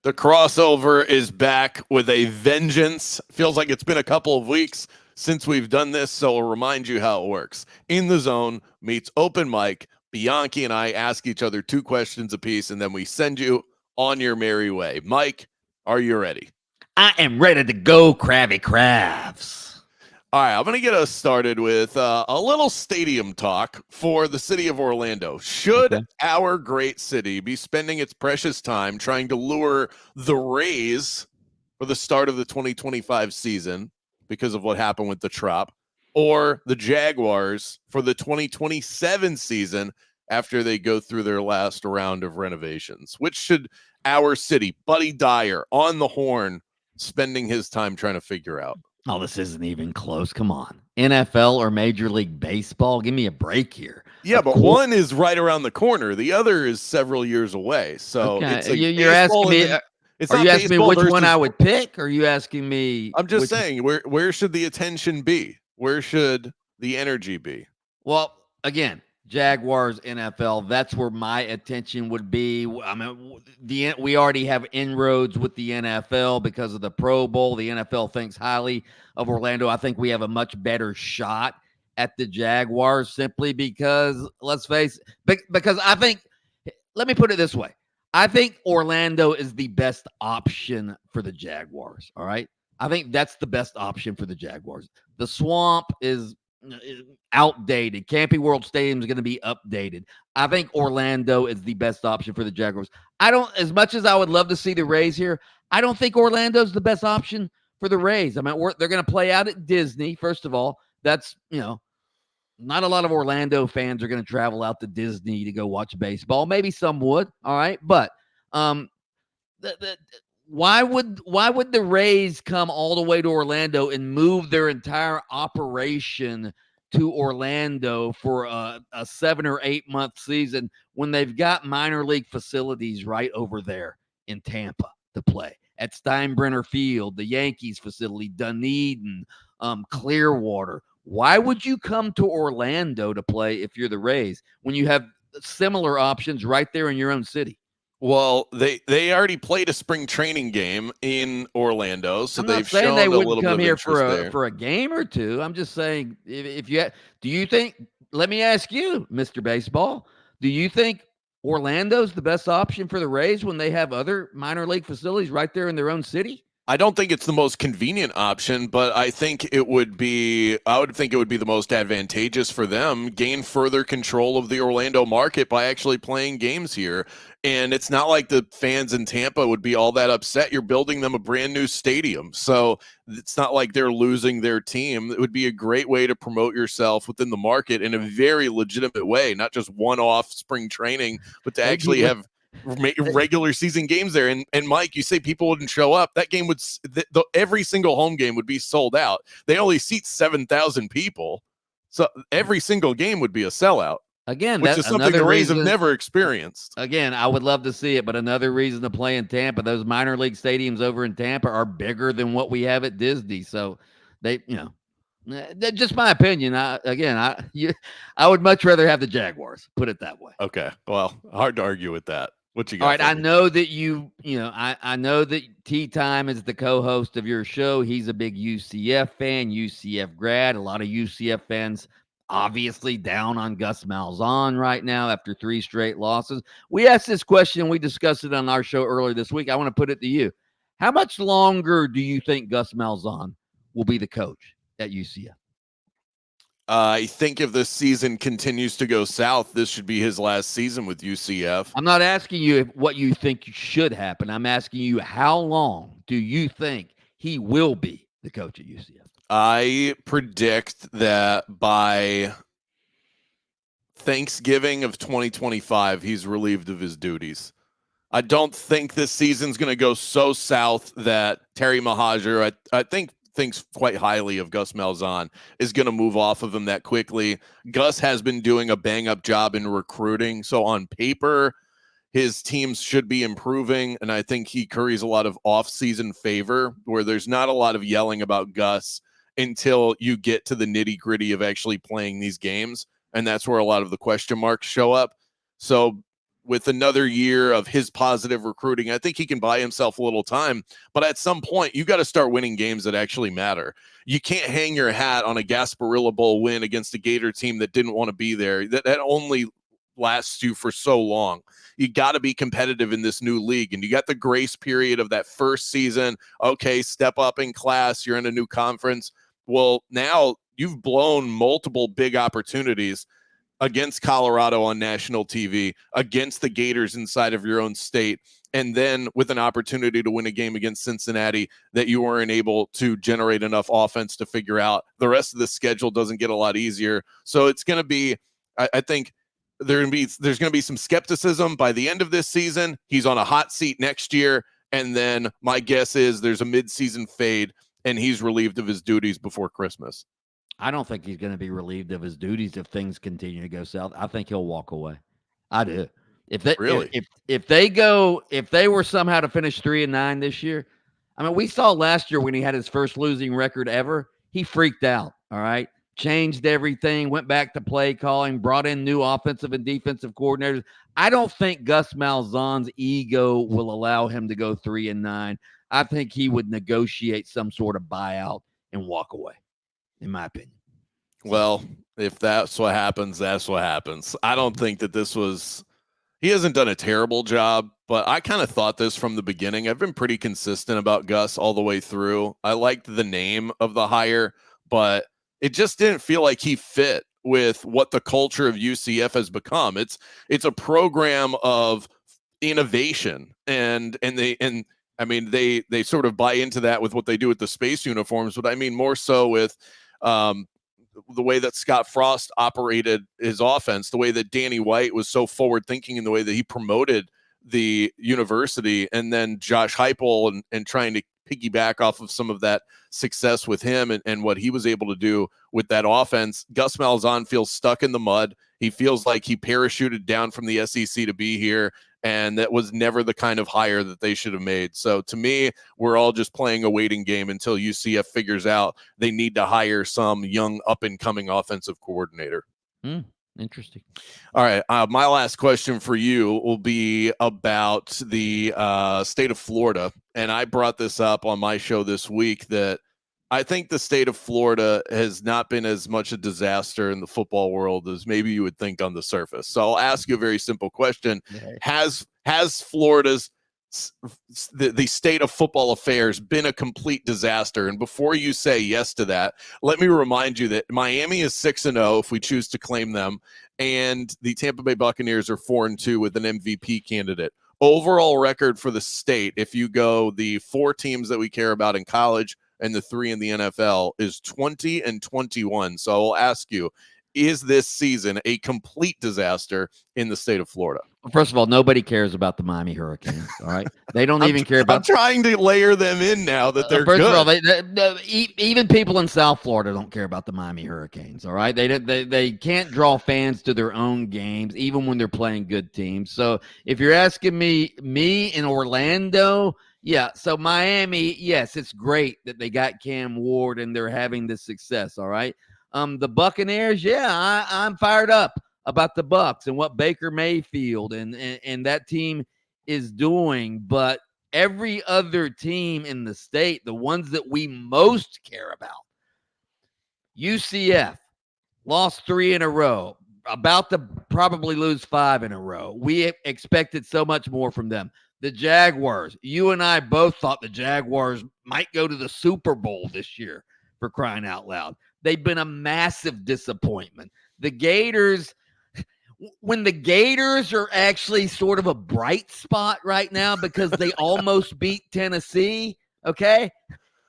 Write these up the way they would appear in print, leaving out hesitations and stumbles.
The crossover is back with a vengeance. Feels like it's been a couple of weeks since we've done this, so I'll remind you how it works. In the Zone meets Open Mic. Bianchi and I ask each other 2 questions apiece, and then we send you on your merry way. Mike, are you ready? I am ready to go, Kravitz. All right, I'm going to get us started with a little stadium talk for the city of Orlando. Should our great city be spending its precious time trying to lure the Rays for the start of the 2025 season because of what happened with the Trop, or the Jaguars for the 2027 season after they go through their last round of renovations? Which should our city, Buddy Dyer, on the horn, spending his time trying to figure out? Oh, this isn't even close. Come on. NFL or Major League Baseball? Give me a break here. Yeah, but one is right around the corner. The other is several years away. So it's you're asking me. Are you asking me which one I would pick? Or are you asking me? I'm just saying, where should the attention be? Where should the energy be? Well, again, Jaguars, NFL, that's where my attention would be. I mean, we already have inroads with the NFL because of the Pro Bowl. The NFL thinks highly of Orlando. I think we have a much better shot at the Jaguars simply because, let's face it, because I think, let me put it this way. I think Orlando is the best option for the Jaguars, all right? I think that's the best option for the Jaguars. The Swamp is outdated. Camping World Stadium is going to be updated. I think Orlando is the best option for the Jaguars. As much as I would love to see the Rays here, I don't think Orlando's the best option for the Rays. I mean, they're going to play out at Disney. First of all, that's, not a lot of Orlando fans are going to travel out to Disney to go watch baseball. Maybe some would. All right. But, why would the Rays come all the way to Orlando and move their entire operation to Orlando for a 7 or 8 month season when they've got minor league facilities right over there in Tampa to play at Steinbrenner Field, the Yankees facility, Dunedin, Clearwater? Why would you come to Orlando to play if you're the Rays when you have similar options right there in your own city? Well, they already played a spring training game in Orlando, so they've shown they wouldn't come here for a game or two. I'm just saying, if you do you think? Let me ask you, Mr. Baseball, do you think Orlando's the best option for the Rays when they have other minor league facilities right there in their own city? I don't think it's the most convenient option, but I think it would be. I would think it would be the most advantageous for them. Gain further control of the Orlando market by actually playing games here. And it's not like the fans in Tampa would be all that upset. You're building them a brand new stadium. So it's not like they're losing their team. It would be a great way to promote yourself within the market in a very legitimate way, not just one-off spring training, but to actually have regular season games there. And Mike, you say people wouldn't show up. That game would every single home game would be sold out. They only seat 7,000 people. So every single game would be a sellout. Again, which is something the Rays have never experienced. Again, I would love to see it, but another reason to play in Tampa, those minor league stadiums over in Tampa are bigger than what we have at Disney. So they, just my opinion. I would much rather have the Jaguars, put it that way. Okay. Well, hard to argue with that. What you got? All right. I know that I know that Tea Time is the co-host of your show. He's a big UCF fan, UCF grad. A lot of UCF fans obviously down on Gus Malzahn right now after 3 straight losses. We asked this question. We discussed it on our show earlier this week. I want to put it to you. How much longer do you think Gus Malzahn will be the coach at UCF? I think if this season continues to go south, this should be his last season with UCF. I'm not asking you what you think should happen. I'm asking you, how long do you think he will be the coach at UCF? I predict that by Thanksgiving of 2025, he's relieved of his duties. I don't think this season's going to go so south that Terry Mahajer, I think, thinks quite highly of Gus Malzahn, is going to move off of him that quickly. Gus has been doing a bang-up job in recruiting, so on paper, his teams should be improving, and I think he curries a lot of off-season favor where there's not a lot of yelling about Gus until you get to the nitty-gritty of actually playing these games, and that's where a lot of the question marks show up. So with another year of his positive recruiting, I think he can buy himself a little time. But at some point, you got to start winning games that actually matter. You can't hang your hat on a Gasparilla Bowl win against a Gator team that didn't want to be there. That only lasts you for so long. You got to be competitive in this new league, and you got the grace period of that first season. Okay, step up in class. You're in a new conference. Well, now you've blown multiple big opportunities against Colorado on national TV, against the Gators inside of your own state, and then with an opportunity to win a game against Cincinnati that you weren't able to generate enough offense to figure out. The rest of the schedule doesn't get a lot easier. So it's going to be, I think, there's going to be some skepticism by the end of this season. He's on a hot seat next year, and then my guess is there's a midseason fade, and he's relieved of his duties before Christmas. I don't think he's going to be relieved of his duties if things continue to go south. I think he'll walk away. I do. If they really, if they were somehow to finish 3-9 this year, I mean, we saw last year when he had his first losing record ever, he freaked out. All right. Changed everything, went back to play calling, brought in new offensive and defensive coordinators. I don't think Gus Malzahn's ego will allow him to go 3-9. I think he would negotiate some sort of buyout and walk away, in my opinion. Well, if that's what happens, that's what happens. I don't think that he hasn't done a terrible job, but I kind of thought this from the beginning. I've been pretty consistent about Gus all the way through. I liked the name of the hire, but it just didn't feel like he fit with what the culture of UCF has become. It's a program of innovation, and they sort of buy into that with what they do with the space uniforms, but I mean more so with the way that Scott Frost operated his offense, the way that Danny White was so forward thinking in the way that he promoted the university, and then Josh Heupel and trying to piggyback off of some of that success with him and what he was able to do with that offense. Gus Malzahn feels stuck in the mud. He feels like he parachuted down from the SEC to be here, and that was never the kind of hire that they should have made. So to me, we're all just playing a waiting game until UCF figures out they need to hire some young up-and-coming offensive coordinator. Interesting. All right. My last question for you will be about the state of Florida. And I brought this up on my show this week that I think the state of Florida has not been as much a disaster in the football world as maybe you would think on the surface. So I'll ask you a very simple question. Okay. Has Florida's the state of football affairs been a complete disaster? And before you say yes to that, let me remind you that Miami is 6-0 if we choose to claim them, and the Tampa Bay Buccaneers are 4-2 with an MVP candidate. Overall record for the state, if you go the 4 teams that we care about in college and the 3 in the NFL, is 20-21. So I'll ask you, is this season a complete disaster in the state of Florida? First of all, nobody cares about the Miami Hurricanes. All right, they don't even care about. I'm trying to layer them in now that they're first good. Of all, even people in South Florida don't care about the Miami Hurricanes. All right, they can't draw fans to their own games, even when they're playing good teams. So if you're asking me in Orlando, yeah. So Miami, yes, it's great that they got Cam Ward and they're having this success. All right. The Buccaneers, yeah, I'm fired up about the Bucs and what Baker Mayfield and that team is doing. But every other team in the state, the ones that we most care about, UCF lost 3 in a row, about to probably lose 5 in a row. We expected so much more from them. The Jaguars, you and I both thought the Jaguars might go to the Super Bowl this year, for crying out loud. They've been a massive disappointment. The Gators, when the Gators are actually sort of a bright spot right now because they almost beat Tennessee, okay?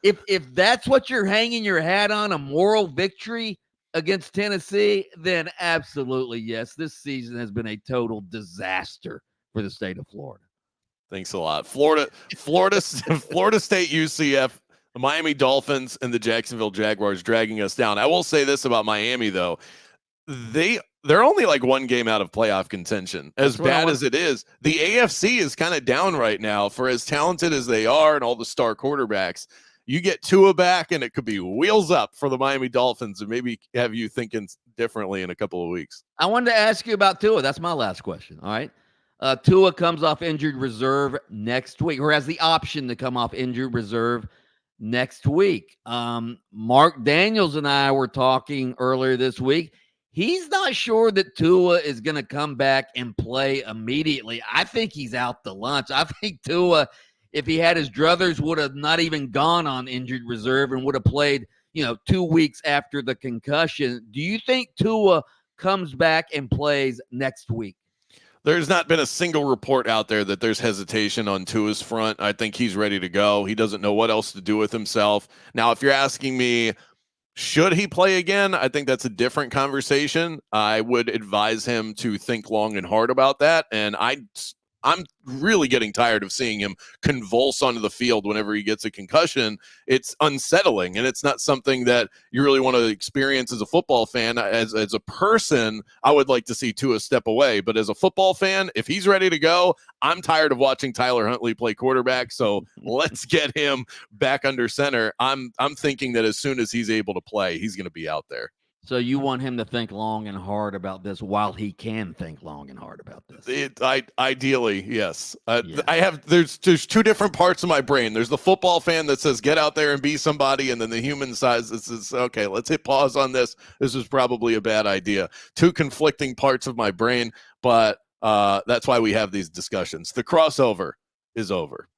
If that's what you're hanging your hat on, a moral victory against Tennessee, then absolutely yes. This season has been a total disaster for the state of Florida. Thanks a lot. Florida State, UCF, the Miami Dolphins, and the Jacksonville Jaguars dragging us down. I will say this about Miami, though. They're only like 1 game out of playoff contention. As bad as it is, the AFC is kind of down right now for as talented as they are and all the star quarterbacks. You get Tua back, and it could be wheels up for the Miami Dolphins and maybe have you thinking differently in a couple of weeks. I wanted to ask you about Tua. That's my last question, all right? Tua comes off injured reserve next week, or has the option to come off injured reserve next week. Mark Daniels and I were talking earlier this week. He's not sure that Tua is going to come back and play immediately. I think he's out to lunch. I think Tua, if he had his druthers, would have not even gone on injured reserve and would have played, 2 weeks after the concussion. Do you think Tua comes back and plays next week? There's not been a single report out there that there's hesitation on Tua's front. I think he's ready to go. He doesn't know what else to do with himself. Now, if you're asking me, should he play again? I think that's a different conversation. I would advise him to think long and hard about that. And I'm really getting tired of seeing him convulse onto the field whenever he gets a concussion. It's unsettling, and it's not something that you really want to experience as a football fan. As a person, I would like to see Tua step away. But as a football fan, if he's ready to go, I'm tired of watching Tyler Huntley play quarterback. So let's get him back under center. I'm thinking that as soon as he's able to play, he's going to be out there. So you want him to think long and hard about this while he can think long and hard about this? Ideally, yes. There's two different parts of my brain. There's the football fan that says, get out there and be somebody. And then the human side that says, okay, let's hit pause on this. This is probably a bad idea. Two conflicting parts of my brain, but that's why we have these discussions. The crossover is over.